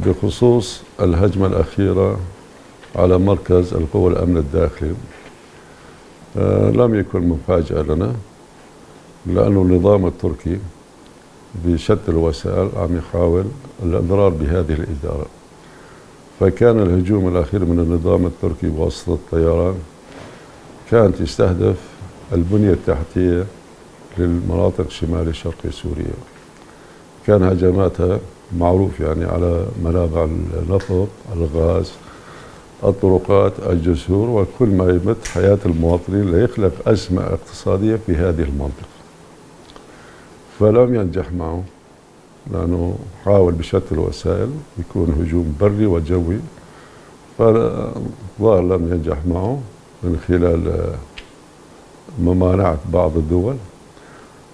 بخصوص الهجمة الأخيرة على مركز القوى الأمن الداخلي. لم يكن مفاجأة لنا، لأن النظام التركي بشتى الوسائل عم يحاول الإضرار بهذه الإدارة. فكان الهجوم الأخير من النظام التركي بواسطة الطيران كانت يستهدف البنية التحتية للمناطق شمال شرق سوريا. كان هجماتها معروف يعني على منابع النفط، الغاز، الطرقات، الجسور، وكل ما يمت حياة المواطنين ليخلق أزمة اقتصادية في هذه المنطقة. فلم ينجح معه، لأنه حاول بشتى الوسائل يكون هجوم بري وجوي، فالظاهر لم ينجح معه من خلال ممانعة بعض الدول،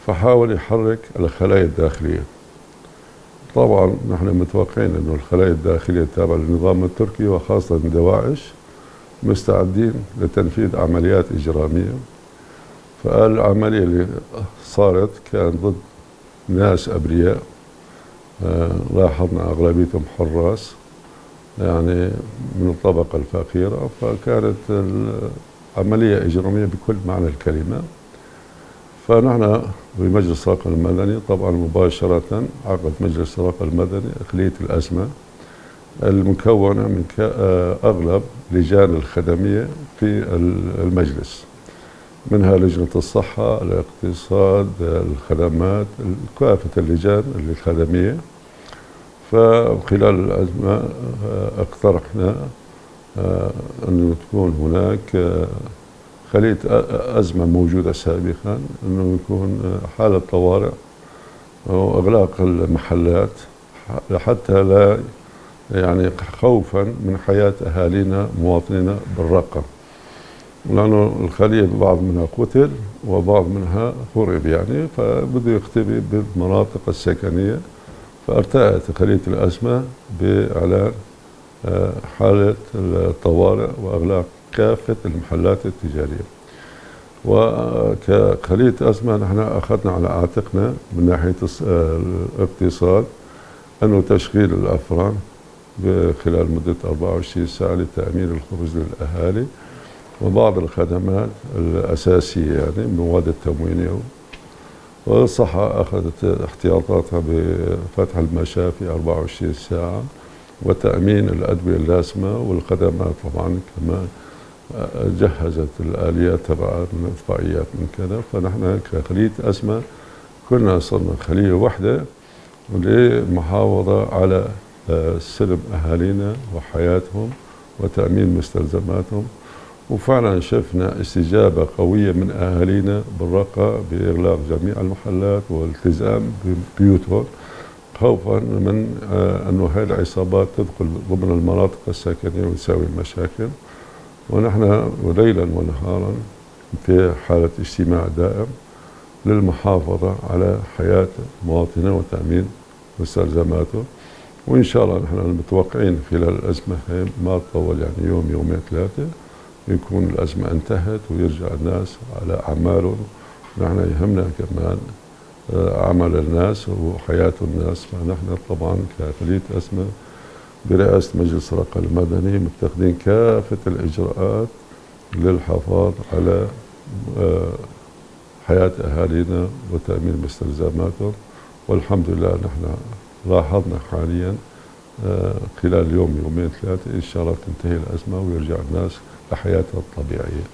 فحاول يحرك الخلايا الداخلية. طبعا نحن متوقعين أن الخلايا الداخلية التابعة للنظام التركي وخاصة دواعش مستعدين لتنفيذ عمليات إجرامية. فالعملية اللي صارت كانت ضد ناس أبرياء، لاحظنا أغلبيتهم حراس يعني من الطبقة الفقيرة، فكانت العملية إجرامية بكل معنى الكلمة. فنحن بمجلس الرقم المدني طبعا مباشرة عقد مجلس الرقم المدني إقلية الأزمة المكونة من أغلب لجان الخدمية في المجلس، منها لجنة الصحة، الاقتصاد، الخدمات، كافة اللجان الخدمية. فخلال الأزمة اقترحنا أن تكون هناك خلية أزمة موجودة سابقا، أنه يكون حالة طوارئ وإغلاق المحلات حتى لا يعني خوفا من حياة أهالينا مواطنينا بالرقة، لأنه الخلية بعض منها قتل وبعض منها هرب يعني، فبده يختبئ بالمناطق السكنية. فارتأت خلية الأزمة بإعلان حالة الطوارئ وإغلاق كافة المحلات التجارية. وكخلية أزمة نحن أخذنا على عاتقنا من ناحية الاقتصاد أنه تشغيل الأفران خلال مدة 24 ساعة لتأمين الخبز للأهالي وبعض الخدمات الأساسية يعني المواد التموينية. والصحة أخذت احتياطاتها بفتح المشافي 24 ساعة وتأمين الأدوية اللازمة والخدمات. طبعا كمان جهزت الآليات تبع من إطفائيات من كذا. فنحن كخلية أزمة كنا صرنا خلية واحدة للمحافظة على سلم أهالينا وحياتهم وتأمين مستلزماتهم. وفعلا شفنا استجابة قوية من أهالينا بالرقة بإغلاق جميع المحلات والالتزام ببيوتهم، خوفا من أنه هذه العصابات تدخل ضمن المناطق السكنية وتساوي مشاكل. ونحن ليلا ونهارا في حالة اجتماع دائم للمحافظة على حياة مواطنه وتأمين مستلزماته. وإن شاء الله نحن متوقعين خلال الأزمة ما تطول يعني يوم يومين ثلاثة يكون الأزمة انتهت ويرجع الناس على أعمالهم. نحن يهمنا كمان عمل الناس وحياة الناس. فنحن طبعا كخلية أزمة برئاسة مجلس الرقم المدني متخذين كافة الإجراءات للحفاظ على حياة أهالينا وتأمين مستلزماتهم. والحمد لله نحن لاحظنا حاليا خلال يوم يومين ثلاثة إن شاء الله تنتهي الأزمة ويرجع الناس لحياتها الطبيعية.